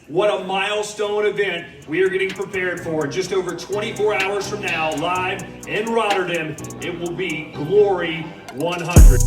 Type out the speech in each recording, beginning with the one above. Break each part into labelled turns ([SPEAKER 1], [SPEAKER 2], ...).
[SPEAKER 1] What a milestone event we are getting prepared for. Just over 24 hours from now, live in Rotterdam, it will be Glory 100.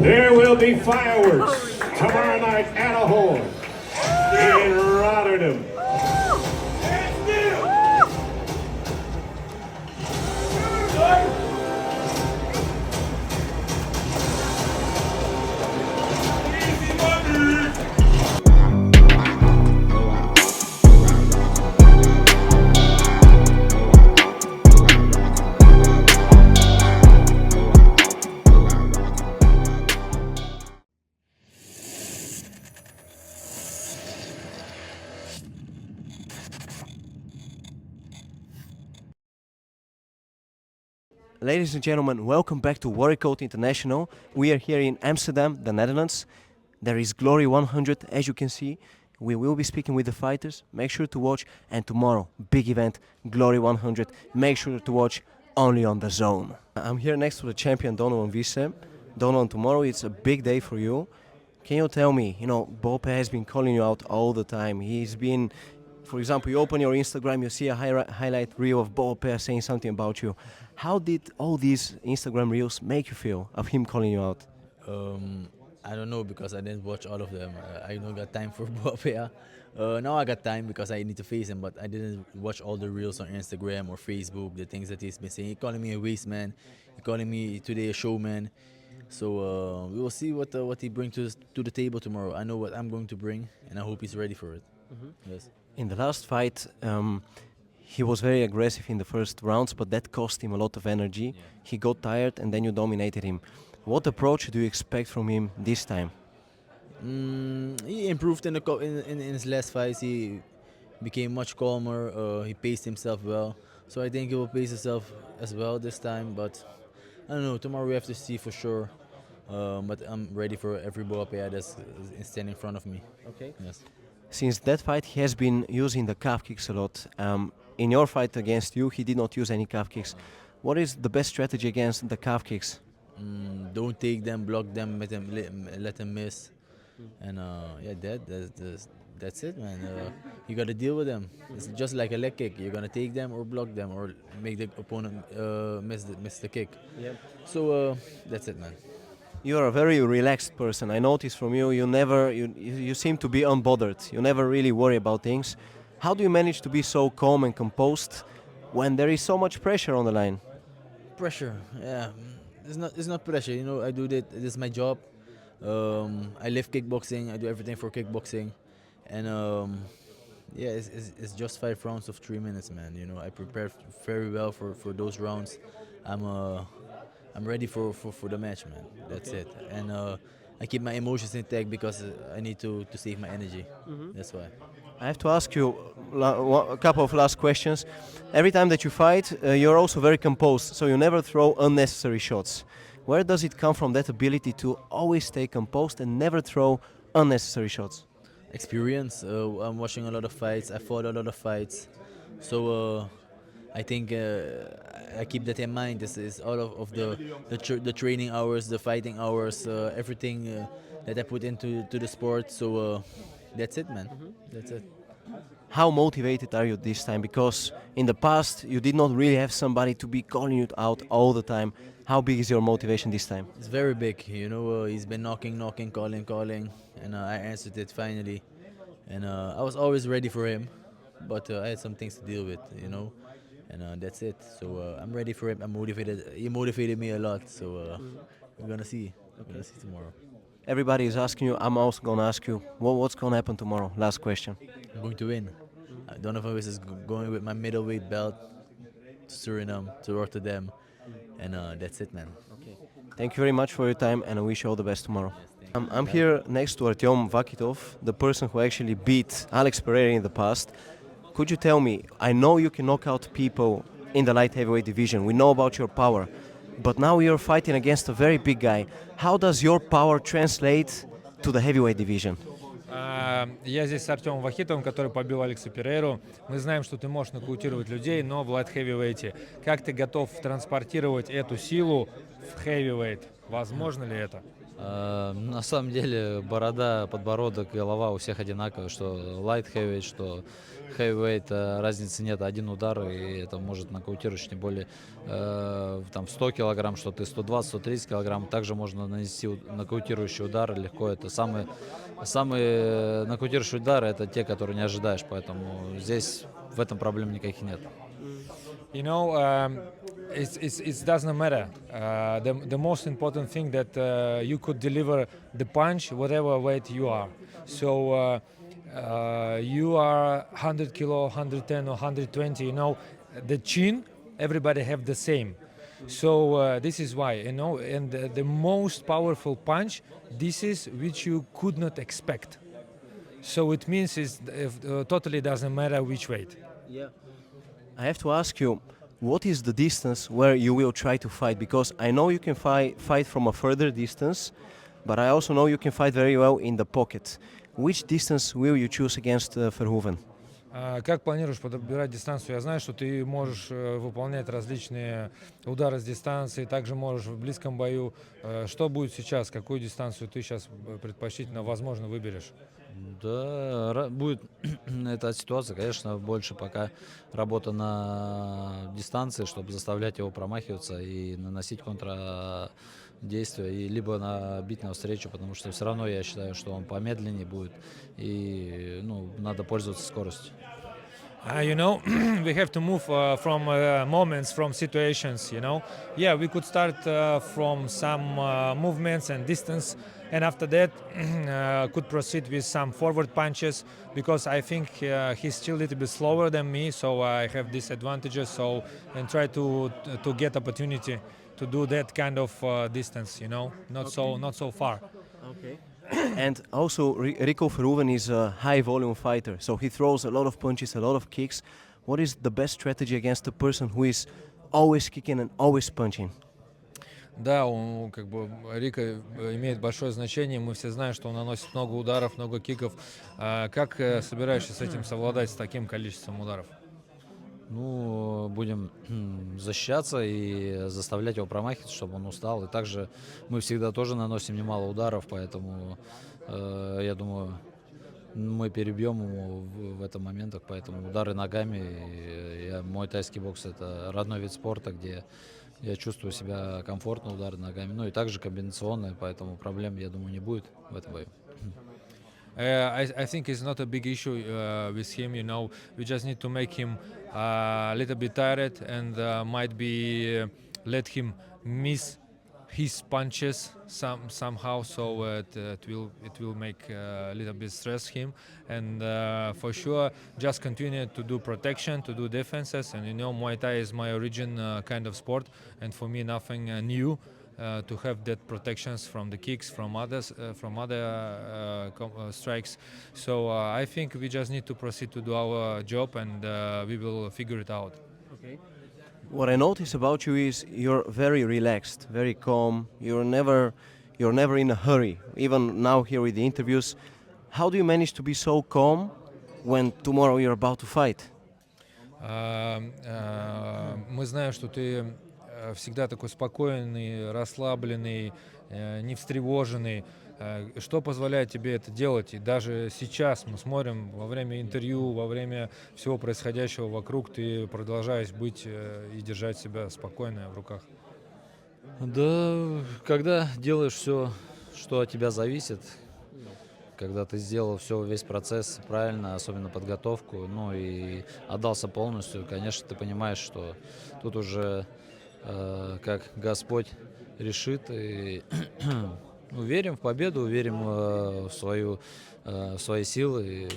[SPEAKER 2] There will be fireworks tomorrow night at a horn in Rotterdam.
[SPEAKER 3] Ladies and gentlemen, welcome back to Warrior Code International. We are here in Amsterdam, the Netherlands. There is Glory 100, as you can see. We will be speaking with the fighters. Make sure to watch. And tomorrow, big event, Glory 100. Make sure to watch only on the zone. I'm here next to the champion, Donovan Wisse. Donovan, tomorrow it's a big day for you. Can you tell me, Boapeah has been calling you out all the time. He's been, for example, you open your Instagram, you see a highlight reel of Boapeah saying something about you. How did all these Instagram reels make you feel of him calling you out?
[SPEAKER 4] I don't know, because I didn't watch all of them. I don't got time for Boapeah. Now I got time because I need to face him, but I didn't watch all the reels on Instagram or Facebook, the things that he's been saying. He calling me a waste man. He calling me today a showman. So we will see what he brings to the table tomorrow. I know what I'm going to bring, and I hope he's ready for it. Yes.
[SPEAKER 3] In the last fight, he was very aggressive in the first rounds, but that cost him a lot of energy.
[SPEAKER 4] Yeah.
[SPEAKER 3] He got tired and then you dominated him. What approach do you expect from him this time?
[SPEAKER 4] He improved in his last fights. He became much calmer. He paced himself well. So I think he will pace himself as well this time. But I don't know. Tomorrow we have to see for sure. But I'm ready for every Boapeah that's standing in front of me.
[SPEAKER 3] Okay.
[SPEAKER 4] Yes.
[SPEAKER 3] Since that fight, he has been using the calf kicks a lot. In your fight against you, he did not use any calf kicks. What is the best strategy against the calf kicks?
[SPEAKER 4] Don't take them, block them, let them miss, and yeah, that's it, man. You gotta deal with them. It's just like a leg kick. You're gonna take them or block them or make the opponent miss the kick.
[SPEAKER 3] Yep.
[SPEAKER 4] So that's it, man.
[SPEAKER 3] You are a very relaxed person. I noticed from you, you seem to be unbothered. You never really worry about things. How do you manage to be so calm and composed when there is so much pressure on the line?
[SPEAKER 4] Pressure, yeah. It's not pressure. I do that. This is my job. I live kickboxing. I do everything for kickboxing, and yeah, it's just 5 rounds of 3 minutes, man. I prepared very well for those rounds. I'm ready for the match, man. That's it. And I keep my emotions intact because I need to save my energy. That's why.
[SPEAKER 3] I have to ask you a couple of last questions. Every time that you fight, you're also very composed, so you never throw unnecessary shots. Where does it come from, that ability to always stay composed and never throw unnecessary shots?
[SPEAKER 4] Experience. I'm watching a lot of fights. I fought a lot of fights, so I think I keep that in mind. This is all of the training hours, the fighting hours, everything that I put into the sport. So that's it, man. That's it.
[SPEAKER 3] How motivated are you this time? Because in the past you did not really have somebody to be calling you out all the time. How big is your motivation this time?
[SPEAKER 4] It's very big, he's been knocking, calling, and I answered it finally. And I was always ready for him, but I had some things to deal with, and that's it. So I'm ready for him. I'm motivated. He motivated me a lot. So we're gonna see. We're gonna see tomorrow.
[SPEAKER 3] Everybody is asking you. I'm also gonna ask you. What's gonna happen tomorrow? Last question.
[SPEAKER 4] I'm going to win. Donovan Wisse is going with my middleweight belt to Suriname, to Rotterdam, and that's it, man.
[SPEAKER 3] Thank you very much for your time, and I wish you all the best tomorrow. I'm here next to Artem Vakhitov, the person who actually beat Alex Pereira in the past. Could you tell me, I know you can knock out people in the light heavyweight division, we know about your power, but now you're fighting against a very big guy. How does your power translate to the heavyweight division?
[SPEAKER 5] Я здесь с Артемом Вахитовым, который побил Алекса Перейру. Мы знаем, что ты можешь нокаутировать людей, но в лайт-хэвивейте. Как ты готов транспортировать эту силу в хэвивейт? Возможно ли это?
[SPEAKER 6] На самом деле борода, подбородок, голова у всех одинаковые, что light heavyweight, что heavyweight, разницы нет, один удар, и это может нокаутировать, тем более там в 100 килограмм, что ты 120-130 килограмм, также можно нанести нокаутирующий удар легко. Это самые нокаутирующие удары, это те, которые не ожидаешь, поэтому здесь в этом проблем никаких нет.
[SPEAKER 5] It doesn't matter. The most important thing that you could deliver the punch, whatever weight you are. So you are 100 kilo, 110 or 120. The chin, everybody have the same. So this is why, and the most powerful punch, this is which you could not expect. So it means it totally doesn't matter which weight.
[SPEAKER 3] I have to ask you, what is the distance where you will try to fight? Because I know you can fight from a further distance, but I also know you can fight very well in the pocket. Which distance will you choose against Verhoeven?
[SPEAKER 5] Как планируешь подбирать дистанцию? Я знаю, что ты можешь выполнять различные удары с дистанции, также можешь в близком бою. Что будет сейчас? Какую дистанцию ты сейчас предпочтительно, возможно, выберешь?
[SPEAKER 6] Да, будет эта ситуация, конечно, больше пока работа на дистанции, чтобы заставлять его промахиваться и наносить контрдействие, и либо бить навстречу, потому что все равно я считаю, что он помедленнее будет, и надо пользоваться скоростью.
[SPEAKER 5] We have to move from moments, from situations, Yeah, we could start from some movements and distance, and after that could proceed with some forward punches, because I think he's still a little bit slower than me, so I have disadvantages, and try to get opportunity to do that kind of distance, not so far.
[SPEAKER 3] Okay. And also, Rico Verhoeven is a high-volume fighter, so he throws a lot of punches, a lot of kicks. What is the best strategy against a person who is always kicking and always punching?
[SPEAKER 5] Да, Рико имеет большое значение. Мы все знаем, что он наносит много ударов, много киков. Как собираешься с этим совладать, с таким количеством ударов?
[SPEAKER 6] Будем защищаться и заставлять его промахиваться, чтобы он устал. И также мы всегда тоже наносим немало ударов, поэтому я думаю, мы перебьем его в этом моментах. Поэтому удары ногами. Мой тайский бокс — это родной вид спорта, где я чувствую себя комфортно, удары ногами. И также комбинационные, поэтому проблем, я думаю, не будет в этом бою.
[SPEAKER 5] I think it's not a big issue with him, We just need to make him a little bit tired and might be let him miss his punches somehow, so it will make a little bit stress him, and for sure just continue to do protection, to do defenses, and Muay Thai is my origin kind of sport, and for me nothing new. to have that protections from the kicks from others from other strikes. So I think we just need to proceed to do our job, and we will figure it out.
[SPEAKER 3] What I notice about you is you're very relaxed, very calm. You're never in a hurry. Even now here with the interviews, how do you manage to be so calm when tomorrow you're about to fight?
[SPEAKER 5] Мы знаем, что ты всегда такой спокойный, расслабленный, не встревоженный. Что позволяет тебе это делать? И даже сейчас мы смотрим во время интервью, во время всего происходящего вокруг, ты продолжаешь быть и держать себя спокойно в руках.
[SPEAKER 6] Да, когда делаешь все, что от тебя зависит, когда ты сделал все, весь процесс правильно, особенно подготовку, ну и отдался полностью, конечно, ты понимаешь, что тут уже как Господь решит, и верим в победу, верим в свои силы, и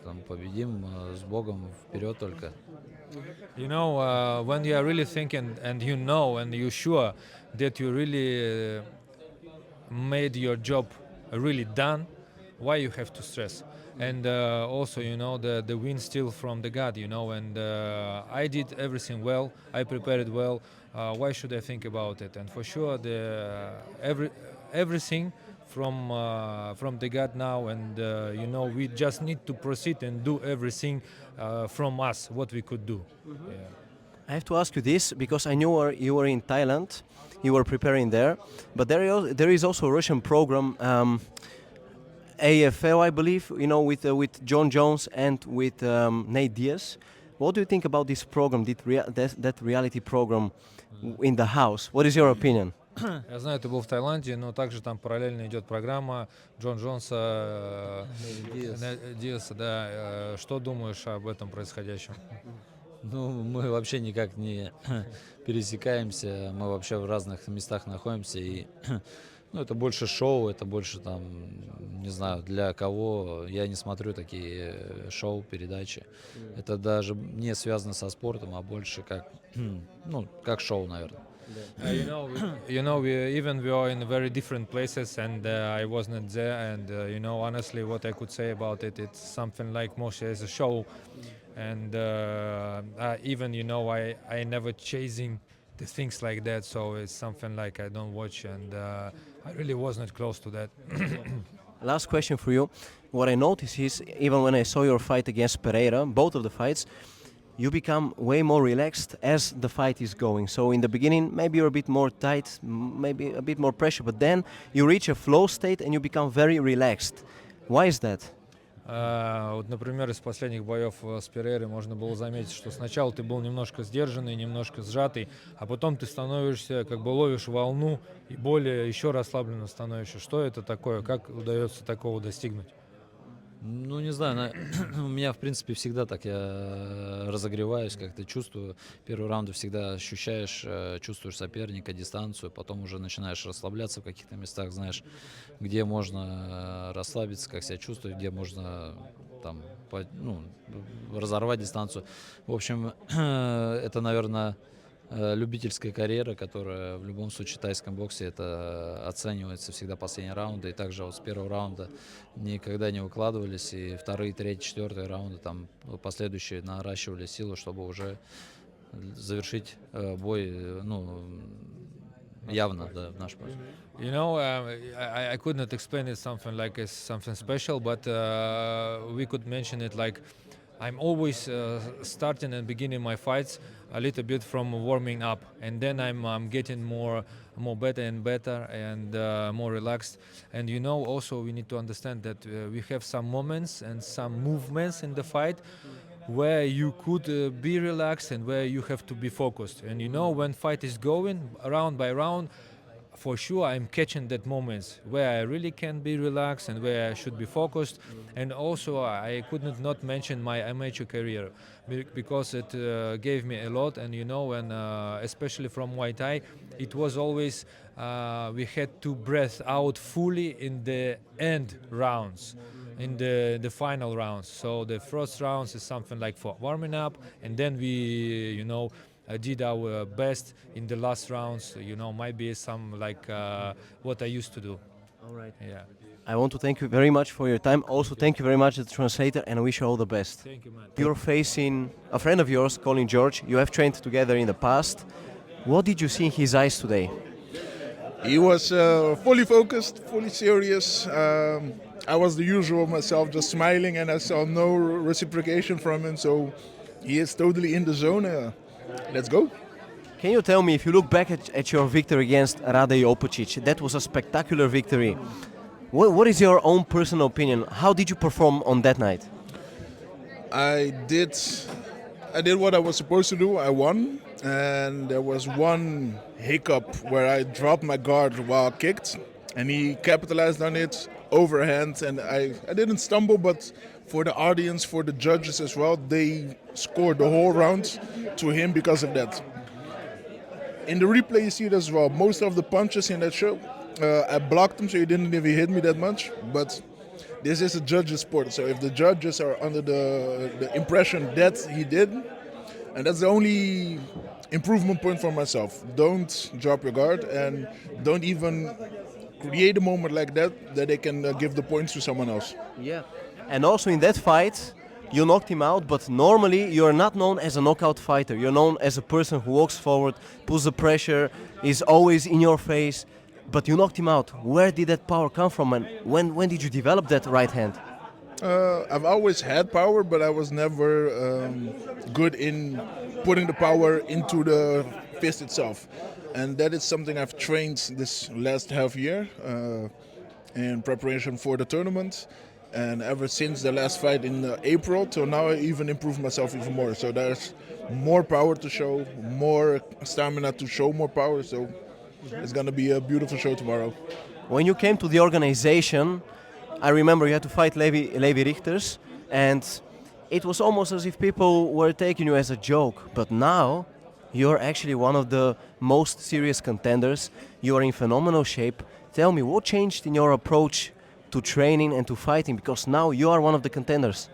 [SPEAKER 6] там, победим с Богом вперед только.
[SPEAKER 5] You know, when you are really thinking and you know and you're sure that you really made your job really done, why you have to stress? And also, you know, the win still from the God, you know, and I did everything well, I prepared well. Why should I think about it? And for sure, everything from the God now, and you know, we just need to proceed and do everything from us what we could do. Yeah.
[SPEAKER 3] I have to ask you this because I knew you were in Thailand, you were preparing there, but there is also a Russian program, AFL, I believe, you know, with John Jones and with Nate Diaz. What do you think about this program, that reality program in the house? What is your opinion?
[SPEAKER 5] Я знаю, ты был в Таиланде, но также там параллельно идет программа Джон Джонса, Диаса, да. Что думаешь об этом происходящем?
[SPEAKER 6] Ну, мы вообще никак не пересекаемся, мы вообще в разных местах находимся, и ну, это больше шоу, это больше там, не знаю, для кого. Я не смотрю такие шоу, передачи. Это даже не связано со спортом, а больше как, ну, как шоу, наверное.
[SPEAKER 5] You know, we are in very different places, and I wasn't there. And you know, honestly, what I could say about it, it's something like mostly as a show. And even, you know, I never chasing the things like that, so it's something like I don't watch, and I really wasn't close to that.
[SPEAKER 3] Last question for you. What I noticed is, even when I saw your fight against Pereira, both of the fights, you become way more relaxed as the fight is going. So in the beginning, maybe you're a bit more tight, maybe a bit more pressure, but then you reach a flow state and you become very relaxed. Why is that?
[SPEAKER 5] Вот, например, из последних боев с Перейрой можно было заметить, что сначала ты был немножко сдержанный, немножко сжатый, а потом ты становишься, как бы ловишь волну и более еще расслабленно становишься. Что это такое? Как удается такого достигнуть?
[SPEAKER 6] Ну, не знаю, у меня, в принципе, всегда так, я разогреваюсь, как-то чувствую, первый раунд всегда ощущаешь, чувствуешь соперника, дистанцию, потом уже начинаешь расслабляться в каких-то местах, знаешь, где можно расслабиться, как себя чувствовать, где можно там, разорвать дистанцию. В общем, это, наверное, любительская карьера, которая в любом случае в тайском боксе это оценивается всегда последние раунды, и также вот с первого раунда никогда не выкладывались, и вторые, третий, четвертый раунды там последующие наращивали силу, чтобы уже завершить бой, ну, явно, да, в наш пользу.
[SPEAKER 5] You know, I could not explain it something like as something special, but we could mention it like I'm always starting and beginning my fights a little bit from warming up, and then I'm getting more better and better and more relaxed. And you know, also we need to understand that we have some moments and some movements in the fight where you could be relaxed and where you have to be focused. And you know, when fight is going round by round, for sure I'm catching that moments where I really can be relaxed and where I should be focused. And also I could not mention my amateur career because it gave me a lot. And you know, and especially from Muay Thai, it was always we had to breathe out fully in the end rounds, in the final rounds. So the first rounds is something like for warming up, and then we, you know, did our best in the last rounds. You know, maybe some like what I used to do.
[SPEAKER 3] All right.
[SPEAKER 5] Yeah.
[SPEAKER 3] I want to thank you very much for your time. Also, thank you very much to the translator, and I wish you all the best.
[SPEAKER 5] Thank you, man.
[SPEAKER 3] You're facing a friend of yours, Colin George. You have trained together in the past. What did you see in his eyes today?
[SPEAKER 7] He was fully focused, fully serious. I was the usual myself, just smiling, and I saw no reciprocation from him. So he is totally in the zone. Let's go.
[SPEAKER 3] Can you tell me, if you look back at your victory against Rade Opocic, that was a spectacular victory. What is your own personal opinion? How did you perform on that night?
[SPEAKER 7] I did what I was supposed to do. I won, and there was one hiccup where I dropped my guard while kicked, and he capitalized on it, overhand, and I didn't stumble, but for the audience, for the judges as well, they scored the whole round to him because of that. In the replay you see it as well. Most of the punches in that show, I blocked him, so he didn't even hit me that much, but this is a judges' sport, so if the judges are under the impression that he did, and that's the only improvement point for myself. Don't drop your guard, and don't even create a moment like that they can give the points to someone else.
[SPEAKER 3] Yeah. And also in that fight, you knocked him out, but normally you're not known as a knockout fighter. You're known as a person who walks forward, pulls the pressure, is always in your face, but you knocked him out. Where did that power come from, and when did you develop that right hand?
[SPEAKER 7] I've always had power, but I was never good in putting the power into the fist itself. And that is something I've trained this last half year in preparation for the tournament. And ever since the last fight in April till now, I even improved myself even more. So there's more power to show, more stamina to show more power. So it's going to be a beautiful show tomorrow.
[SPEAKER 3] When you came to the organization, I remember you had to fight Levi Richters, and it was almost as if people were taking you as a joke. But now you're actually one of the most serious contenders. You are in phenomenal shape. Tell me, what changed in your approach to training and to fighting? Because now you are one of the contenders.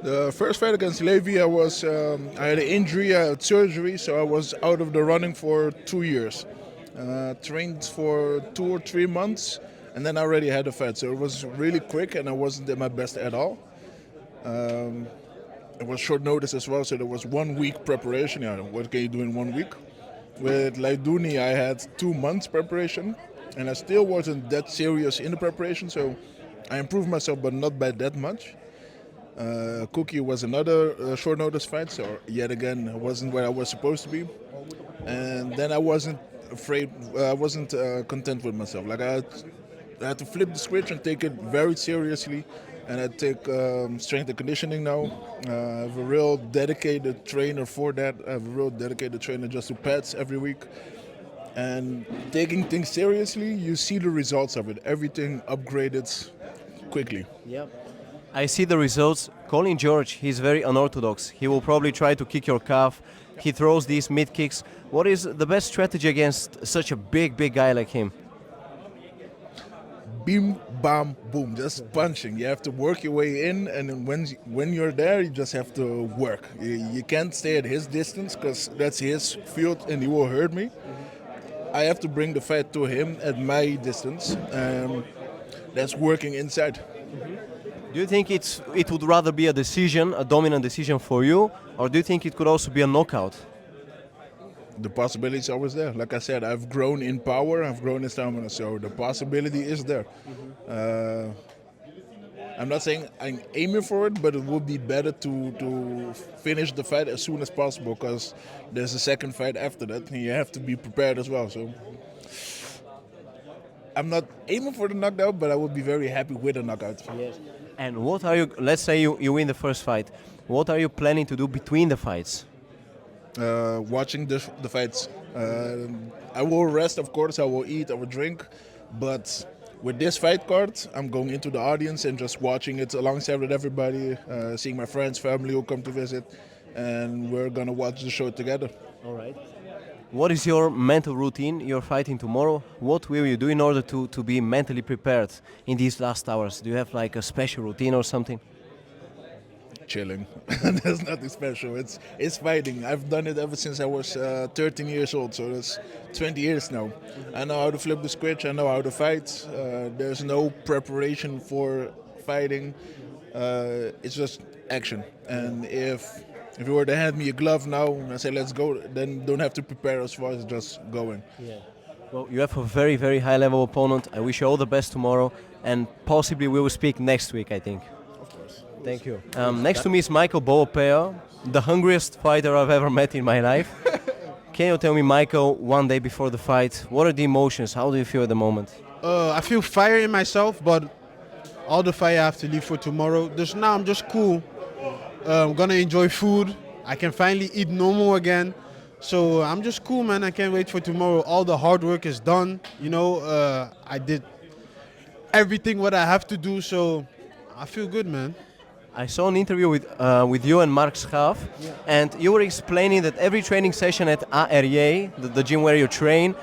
[SPEAKER 7] The first fight against Levi, I had an injury, I had surgery, so I was out of the running for 2 years. Trained for 2 or 3 months, and then I already had a fight. So it was really quick, and I wasn't at my best at all. It was short notice as well, so there was 1 week preparation. Yeah, what can you do in 1 week? With Leiduni, I had 2 months preparation, and I still wasn't that serious in the preparation, so I improved myself, but not by that much. Cookie was another short notice fight, so yet again, I wasn't where I was supposed to be. And then I wasn't content with myself. Like I had to flip the switch and take it very seriously. And I take strength and conditioning now. I have a real dedicated trainer for that. I have a real dedicated trainer just to pads every week. And taking things seriously, you see the results of it. Everything upgraded quickly.
[SPEAKER 3] Yeah. I see the results. Colin George, he's very unorthodox. He will probably try to kick your calf. He throws these mid kicks. What is the best strategy against such a big guy like him?
[SPEAKER 7] Beam, bam, boom, just punching. You have to work your way in, and then when you're there, you just have to work. You can't stay at his distance because that's his field and he will hurt me. I have to bring the fight to him at my distance. That's working inside.
[SPEAKER 3] Do you think it would rather be a decision, a dominant decision for you, or do you think it could also be a knockout?
[SPEAKER 7] The possibility is always there. Like I said, I've grown in power, I've grown in stamina, so the possibility is there. I'm not saying I'm aiming for it, but it would be better to finish the fight as soon as possible because there's a second fight after that, and you have to be prepared as well. So I'm not aiming for the knockout, but I would be very happy with a knockout.
[SPEAKER 3] Yes. And what are you, let's say you win the first fight, what are you planning to do between the fights?
[SPEAKER 7] Watching the fights. I will rest, of course, I will eat, I will drink, but with this fight card, I'm going into the audience and just watching it alongside with everybody, seeing my friends, family who come to visit, and we're going to watch the show together.
[SPEAKER 3] All right. What is your mental routine? You're fighting tomorrow. What will you do in order to be mentally prepared in these last hours? Do you have like a special routine or something?
[SPEAKER 7] chilling. There's nothing special. It's fighting. I've done it ever since I was 13 years old, so that's 20 years now. I know how to flip the switch. I know how to fight. There's no preparation for fighting. It's just action. And if you were to hand me a glove now and I say let's go, then don't have to prepare as far as just going.
[SPEAKER 3] Well, you have a very, very high-level opponent. I wish you all the best tomorrow, and possibly we will speak next week, I think.
[SPEAKER 7] Of course.
[SPEAKER 3] Thank you. Next to me is Michael Boapeah, the hungriest fighter I've ever met in my life. Can you tell me, Michael, one day before the fight, what are the emotions? How do you feel at the moment?
[SPEAKER 8] I feel fire in myself, but all the fire I have to leave for tomorrow. Just now I'm just cool. I'm gonna enjoy food. I can finally eat normal again. So I'm just cool, man. I can't wait for tomorrow. All the hard work is done. You know, I did everything what I have to do, so I feel good, man.
[SPEAKER 3] I saw an interview with you and Mark Schaaf, and you were explaining that every training session at ARJ, the gym where you train,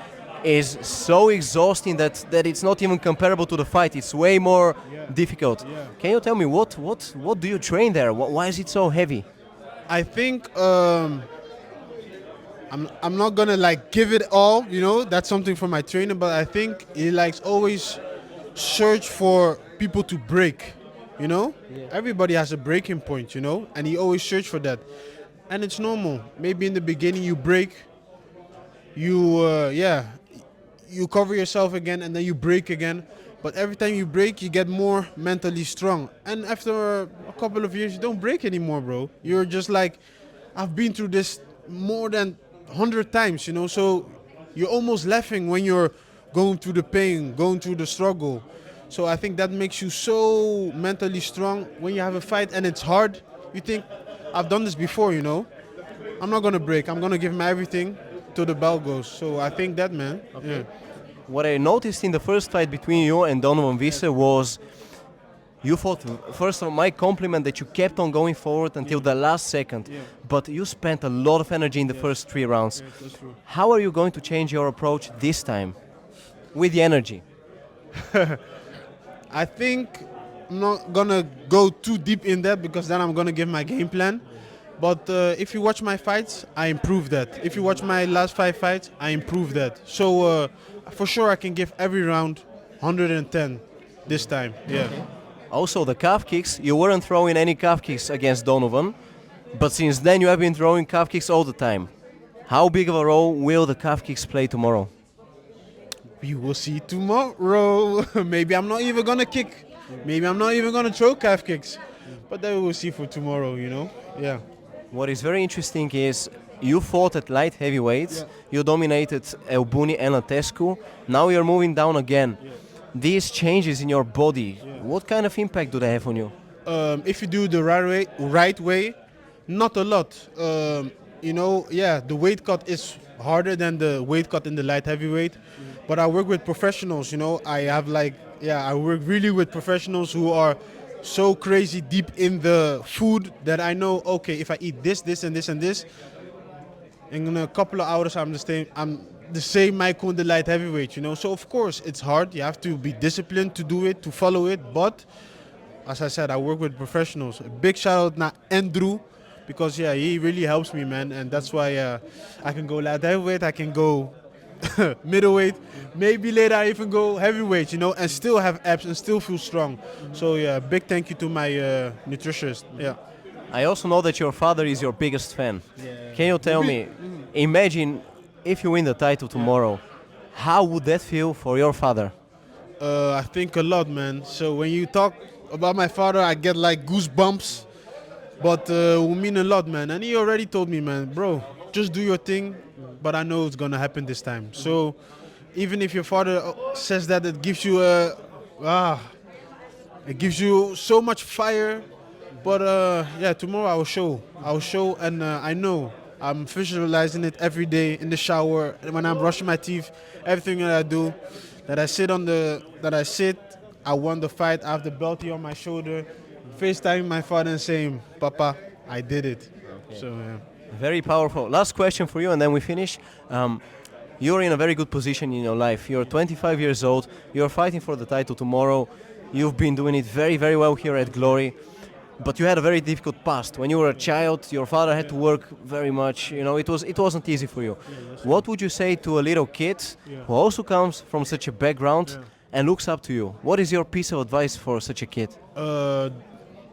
[SPEAKER 3] is so exhausting that it's not even comparable to the fight. It's way more difficult. Can you tell me what do you train there? Why is it so heavy?
[SPEAKER 8] I think I'm not gonna like give it all, you know. That's something for my trainer, but I think he likes always search for people to break, you know. Everybody has a breaking point, you know, and he always search for that, and it's normal. Maybe in the beginning you break, you cover yourself again, and then you break again. But every time you break, you get more mentally strong. And after a couple of years, you don't break anymore, bro. You're just like, I've been through this more than 100 times, you know. So you're almost laughing when you're going through the pain, going through the struggle. So I think that makes you so mentally strong. When you have a fight and it's hard, you think, I've done this before, you know. I'm not going to break. I'm going to give my everything till the bell goes. So I think that, man. Okay. Yeah.
[SPEAKER 3] What I noticed in the first fight between you and Donovan Wisse was you fought, first of all, my compliment that you kept on going forward until the last second, but you spent a lot of energy in the first 3 rounds.
[SPEAKER 8] Yes, that's true.
[SPEAKER 3] How are you going to change your approach this time with the energy?
[SPEAKER 8] I think I'm not going to go too deep in that because then I'm going to give my game plan. But if you watch my fights, I improved that. If you watch my last 5 fights, I improved that. So for sure I can give every round 110 this time. Yeah.
[SPEAKER 3] Also, the calf kicks, you weren't throwing any calf kicks against Donovan, but since then you have been throwing calf kicks all the time. How big of a role will the calf kicks play tomorrow?
[SPEAKER 8] We will see tomorrow. Maybe I'm not even going to kick. Maybe I'm not even going to throw calf kicks. But then we will see for tomorrow, you know. Yeah.
[SPEAKER 3] What is very interesting is you fought at light heavyweights, you dominated Elbuni and Latescu, now you're moving down again. These changes in your body, what kind of impact do they have on you?
[SPEAKER 8] If you do the right way, not a lot. You know, the weight cut is harder than the weight cut in the light heavyweight, but I work with professionals, you know. I work really with professionals who are so crazy deep in the food that I know, okay, if I eat this, this, and this, and this, in a couple of hours I'm the same Michael in the light heavyweight, you know. So of course it's hard. You have to be disciplined to do it, to follow it. But as I said, I work with professionals. A big shout out to Andrew, because he really helps me, man. And that's why I can go light heavyweight, I can go middleweight, maybe later I even go heavyweight, you know, and still have abs and still feel strong. So big thank you to my nutritionist. Yeah.
[SPEAKER 3] I also know that your father is your biggest fan. Can you tell me, imagine if you win the title tomorrow, how would that feel for your father?
[SPEAKER 8] I think a lot, man. So when you talk about my father, I get like goosebumps, but it will mean a lot, man. And he already told me, man, bro, just do your thing, but I know it's gonna happen this time. So even if your father says that, it gives you it gives you so much fire. But tomorrow I will show, and I know I'm visualizing it every day in the shower, when I'm brushing my teeth, everything that I do, I won the fight, I have the belt here on my shoulder, FaceTiming my father and saying, Papa, I did it. Okay. So
[SPEAKER 3] Very powerful. Last question for you and then we finish. You're in a very good position in your life. You're 25 years old, you're fighting for the title tomorrow, you've been doing it very, very well here at Glory. but you had a very difficult past. When you were a child, your father had to work very much. You know, it wasn't easy for you. What would you say to a little kid who also comes from such a background and looks up to you? What is your piece of advice for such a kid?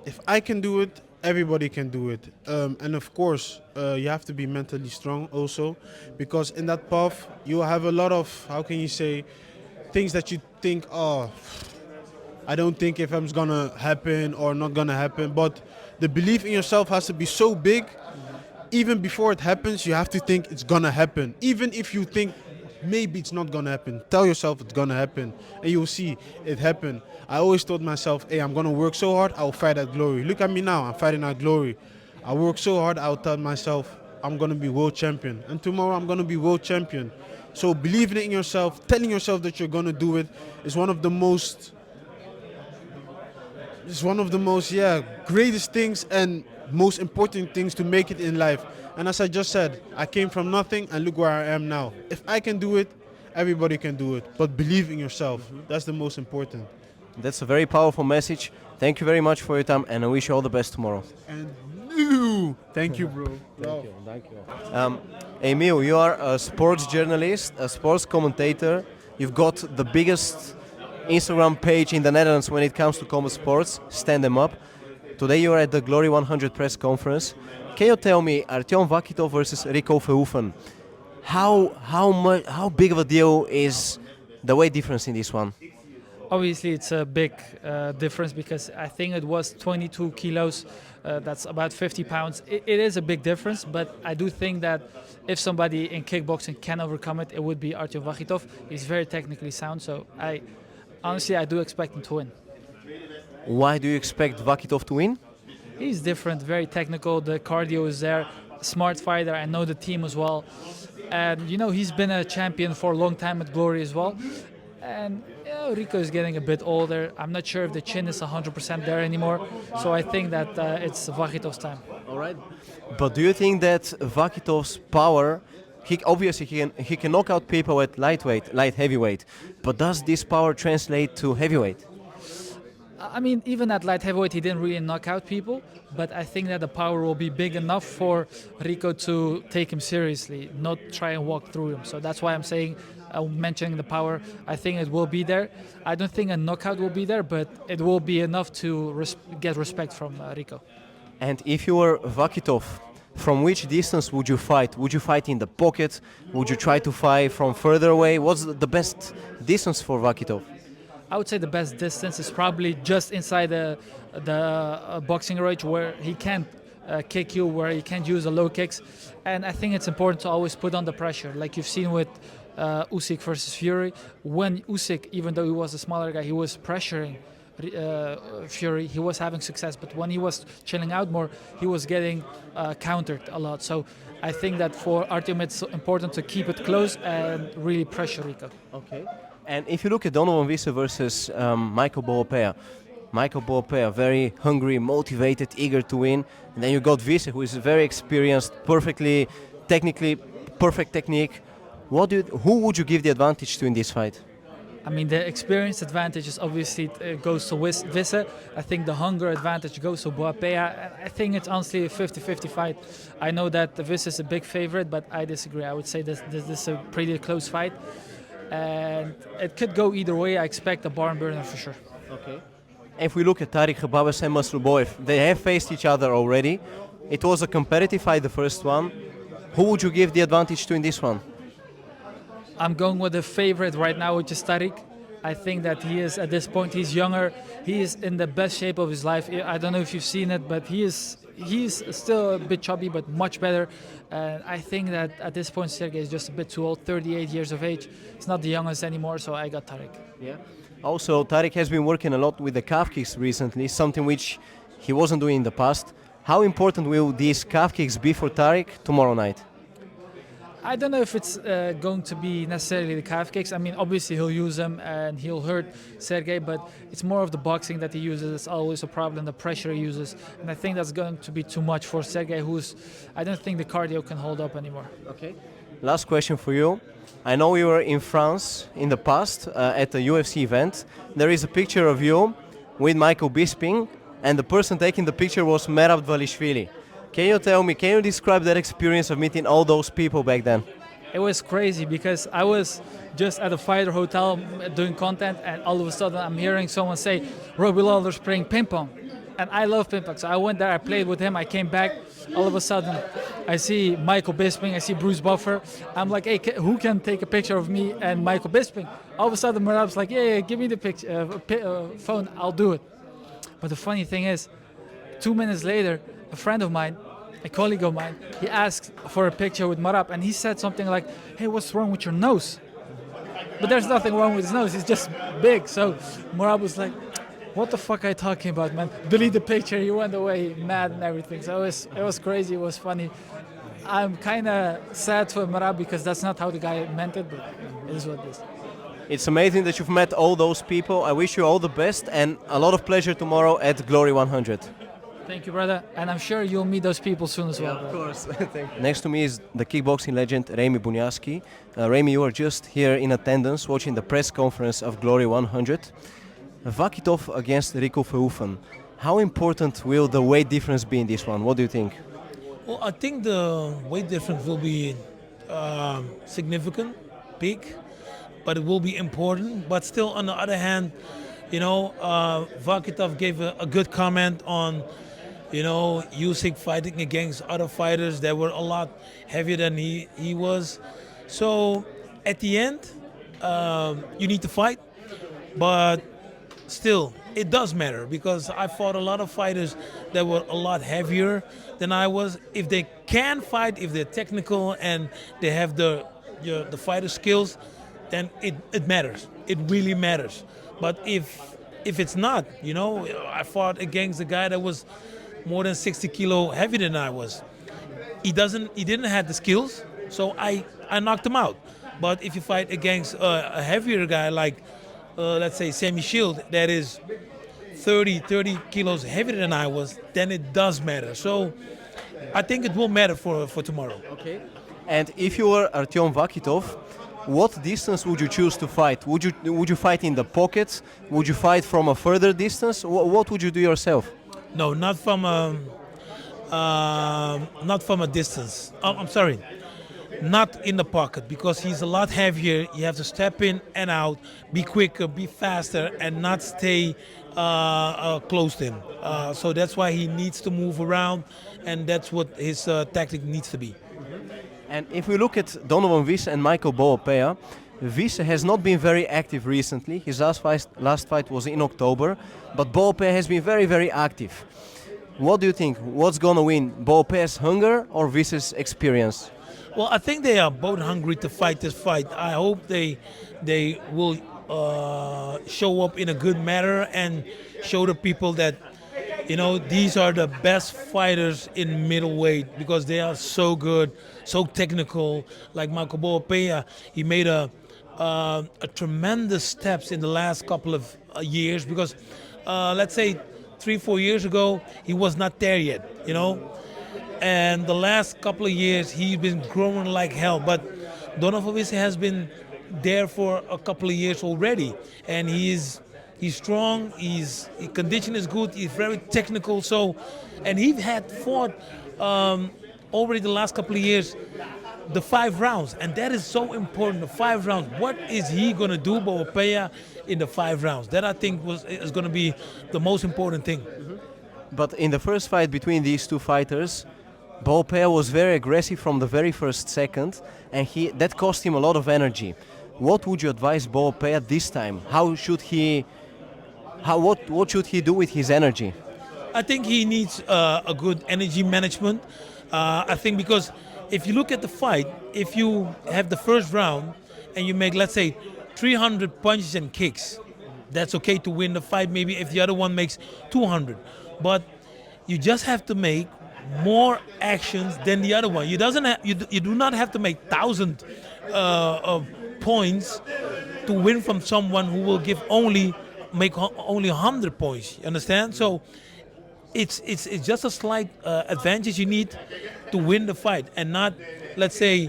[SPEAKER 8] If I can do it, everybody can do it. And of course, you have to be mentally strong also, because in that path you have a lot of, how can you say, things that you think, oh, I don't think if it's gonna happen or not gonna happen. But the belief in yourself has to be so big. Even before it happens, you have to think it's gonna happen. Even if you think maybe it's not gonna happen, tell yourself it's gonna happen, and you'll see it happen. I always told myself, hey, I'm gonna work so hard, I'll fight at glory. Look at me now, I'm fighting at glory. I work so hard, I'll tell myself, I'm gonna be world champion. And tomorrow I'm gonna be world champion. So believing in yourself, telling yourself that you're gonna do it is one of the most, greatest things and most important things to make it in life. And as I just said, I came from nothing and look where I am now. If I can do it, everybody can do it. But believe in yourself. That's the most important.
[SPEAKER 3] That's a very powerful message. Thank you very much for your time, and I wish you all the best tomorrow.
[SPEAKER 8] And thank you, bro.
[SPEAKER 3] Thank you. Emiel, you are a sports journalist, a sports commentator. You've got the biggest Instagram page in the Netherlands when it comes to combat sports. Stand them up. Today you are at the Glory 100 press conference. Can you tell me, Artem Vakhitov versus Nico Horta, how big of a deal is the weight difference in this one?
[SPEAKER 9] Obviously, it's a big difference because I think it was 22 kilos. That's about 50 pounds. It is a big difference, but I do think that if somebody in kickboxing can overcome it, it would be Artem Vakhitov. He's very technically sound, so honestly, I do expect him to win.
[SPEAKER 3] Why do you expect Vakhitov to win?
[SPEAKER 9] He's different, very technical. The cardio is there. Smart fighter. I know the team as well. And, he's been a champion for a long time at Glory as well. And Rico is getting a bit older. I'm not sure if the chin is 100% there anymore. So I think that it's Vakhitov's time.
[SPEAKER 3] All right. But do you think that Vakhitov's power, he can knock out people at light heavyweight, but does this power translate to heavyweight?
[SPEAKER 9] I mean, even at light heavyweight, he didn't really knock out people, but I think that the power will be big enough for Rico to take him seriously, not try and walk through him. So that's why I'm mentioning the power. I think it will be there. I don't think a knockout will be there, but it will be enough to get respect from Rico.
[SPEAKER 3] And if you were Vakhitov, from which distance would you fight? Would you fight in the pocket? Would you try to fight from further away? What's the best distance for Vakhitov?
[SPEAKER 9] I would say the best distance is probably just inside the boxing range where he can't kick you, where he can't use the low kicks. And I think it's important to always put on the pressure, like you've seen with Usyk versus Fury. When Usyk, even though he was a smaller guy, he was pressuring Fury, he was having success. But when he was chilling out more, he was getting countered a lot. So I think that for Artem, it's important to keep it close and really pressure Rico.
[SPEAKER 3] Okay. And if you look at Donovan Wisse versus Michael Boapeah, very hungry, motivated, eager to win. And then you got Wisse, who is very experienced, perfect technique. Who would you give the advantage to in this fight?
[SPEAKER 9] I mean, the experience advantage is obviously goes to Wisse. I think the hunger advantage goes to Boapeah. I think it's honestly a 50-50 fight. I know that Wisse is a big favorite, but I disagree. I would say this is a pretty close fight. And it could go either way. I expect a barn burner for sure.
[SPEAKER 3] Okay. If we look at Tariq Khababis and Masloboyev, they have faced each other already. It was a competitive fight, the first one. Who would you give the advantage to in this one?
[SPEAKER 9] I'm going with the favorite right now, which is Tariq. I think that he is, at this point, he's younger. He is in the best shape of his life. I don't know if you've seen it, but he's still a bit chubby, but much better. I think that at this point, Sergey is just a bit too old, 38 years of age. He's not the youngest anymore, so I got Tariq.
[SPEAKER 3] Yeah. Also, Tariq has been working a lot with the calf kicks recently, something which he wasn't doing in the past. How important will these calf kicks be for Tariq tomorrow night?
[SPEAKER 9] I don't know if it's going to be necessarily the calf kicks. I mean, obviously he'll use them and he'll hurt Sergey, but it's more of the boxing that he uses. It's always a problem, the pressure he uses. And I think that's going to be too much for Sergey, I don't think the cardio can hold up anymore.
[SPEAKER 3] Okay. Last question for you. I know you were in France in the past at a UFC event. There is a picture of you with Michael Bisping and the person taking the picture was Merab Dvalishvili. Can you tell me, can you describe that experience of meeting all those people back then?
[SPEAKER 9] It was crazy because I was just at a fighter hotel doing content, and all of a sudden I'm hearing someone say, Robbie Lawler's playing ping pong. And I love ping pong. So I went there, I played with him, I came back. All of a sudden, I see Michael Bisping, I see Bruce Buffer. I'm like, hey, who can take a picture of me and Michael Bisping? All of a sudden, Merab's like, yeah, give me the picture, phone, I'll do it. But the funny thing is, 2 minutes later, a friend of mine, a colleague of mine, he asked for a picture with Merab, and he said something like, hey, what's wrong with your nose? But there's nothing wrong with his nose, he's just big. So Merab was like, what the fuck are you talking about, man? Delete the picture, he went away mad and everything. So it was crazy, it was funny. I'm kind of sad for Merab because that's not how the guy meant it, but it is what it is.
[SPEAKER 3] It's amazing that you've met all those people. I wish you all the best and a lot of pleasure tomorrow at Glory 100.
[SPEAKER 9] Thank you, brother. And I'm sure you'll meet those people soon as well.
[SPEAKER 3] Of course. Next to me is the kickboxing legend Remy Bonjasky. Remy, you are just here in attendance watching the press conference of Glory 100. Vakhitov against Rico Verhoeven. How important will the weight difference be in this one? What do you think?
[SPEAKER 10] Well, I think the weight difference will be significant, big, but it will be important. But still, on the other hand, Vakhitov gave a good comment on, Usyk fighting against other fighters that were a lot heavier than he was. So at the end, you need to fight, but still, it does matter because I fought a lot of fighters that were a lot heavier than I was. If they can fight, if they're technical and they have the fighter skills, then it matters. It really matters. But if it's not, I fought against a guy that was more than 60 kilo heavier than I was. He didn't have the skills, so I knocked him out. But if you fight against a heavier guy like, let's say, Sammy Shield, that is 30 kilos heavier than I was, then it does matter. So I think it will matter for tomorrow.
[SPEAKER 3] Okay. And if you were Artem Vakhitov, what distance would you choose to fight? Would you fight in the pockets? Would you fight from a further distance? What would you do yourself?
[SPEAKER 10] No, not from a distance. I'm sorry, not in the pocket, because he's a lot heavier. You have to step in and out, be quicker, be faster, and not stay close to him. So that's why he needs to move around, and that's what his tactic needs to be.
[SPEAKER 3] And if we look at Donovan Wisse and Michael Boapeah, Wisse has not been very active recently. His last fight was in October, but Boapeah has been very, very active. What do you think? What's gonna win, Boapeah's hunger or Wisse's experience?
[SPEAKER 10] Well, I think they are both hungry to fight this fight. I hope they will show up in a good manner and show the people that these are the best fighters in middleweight because they are so good, so technical. Like Michael Boapeah, he made a tremendous steps in the last couple of years because let's say 3-4 years ago he was not there yet, and the last couple of years he's been growing like hell. But Donovan Wisse has been there for a couple of years already, and he's strong, his condition is good, he's very technical. So, and he had fought already the last couple of years the 5 rounds, and that is so important. The 5 rounds. What is he gonna do, Boapeah, in the 5 rounds? That I think is gonna be the most important thing.
[SPEAKER 3] But in the first fight between these two fighters, Boapeah was very aggressive from the very first second, and that cost him a lot of energy. What would you advise Boapeah this time? What should he do with his energy?
[SPEAKER 10] I think he needs a good energy management. I think because if you look at the fight, if you have the first round and you make, let's say, 300 punches and kicks, that's okay to win the fight, maybe if the other one makes 200. But you just have to make more actions than the other one. You do not have to make 1,000 points to win from someone who will make only 100 points. You understand? So it's just a slight advantage you need to win the fight, and not, let's say,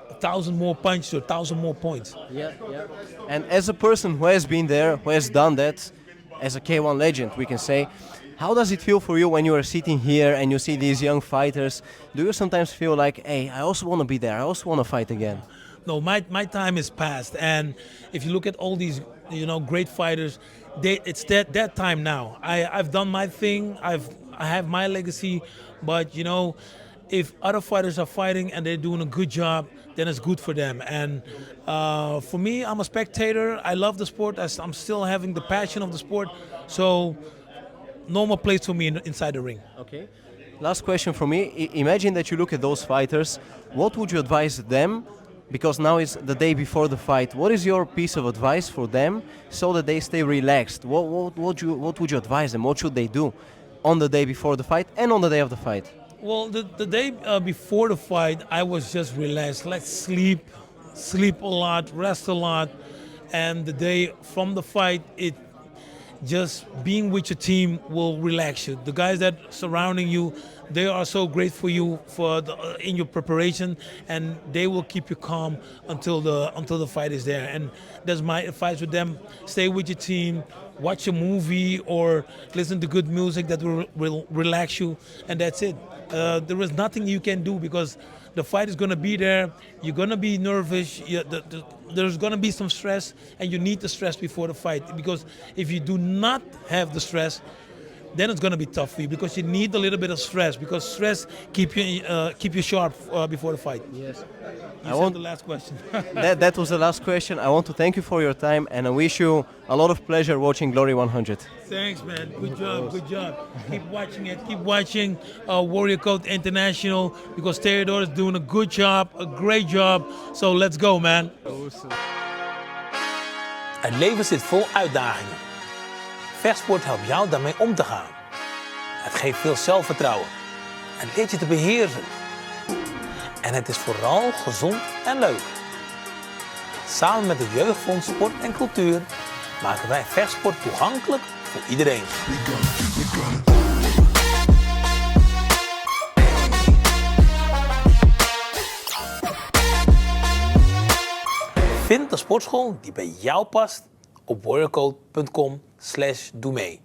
[SPEAKER 10] 1,000 more punches or 1,000 more points.
[SPEAKER 3] Yeah. And as a person who has been there, who has done that, as a K1 legend, we can say, How does it feel for you when you are sitting here and you see these young fighters? Do you sometimes feel like, hey, I also want to be there, I also want to fight again?
[SPEAKER 10] No, my time is past. And if you look at all these, great fighters, it's that time now. I've done my thing. I have my legacy. But if other fighters are fighting and they're doing a good job, then it's good for them. And for me, I'm a spectator. I love the sport. I'm still having the passion of the sport. So no more place for me inside the ring.
[SPEAKER 3] Okay. Last question for me. Imagine that you look at those fighters. What would you advise them? Because now it's the day before the fight. What is your piece of advice for them so that they stay relaxed? What would you advise them? What should they do on the day before the fight and on the day of the fight?
[SPEAKER 10] Well, the day before the fight, I was just relaxed. Let's sleep a lot, rest a lot. And the day from the fight, just being with your team will relax you. The guys that surrounding you, they are so great for you in your preparation, and they will keep you calm until the fight is there. And that's my advice with them: stay with your team, watch a movie, or listen to good music that will relax you, and that's it. There is nothing you can do because the fight is going to be there. You're going to be nervous. There's going to be some stress, and you need the stress before the fight. Because if you do not have the stress, then it's going to be tough for you because you need a little bit of stress because stress keep you sharp before the fight.
[SPEAKER 3] Yes.
[SPEAKER 10] You said the last question.
[SPEAKER 3] that was the last question. I want to thank you for your time and I wish you a lot of pleasure watching Glory 100.
[SPEAKER 10] Thanks, man. Good job. Keep watching it. Keep watching Warrior Code International because Teodor is doing a good job, a great job. So let's go, man.
[SPEAKER 3] Awesome.
[SPEAKER 11] Het leven zit vol uitdagingen. Vechtsport helpt jou daarmee om te gaan. Het geeft veel zelfvertrouwen en leert je te beheersen. En het is vooral gezond en leuk. Samen met het Jeugdfonds Sport en Cultuur maken wij vechtsport toegankelijk voor iedereen. Vind de sportschool die bij jou past op warriorcode.com/doe mee.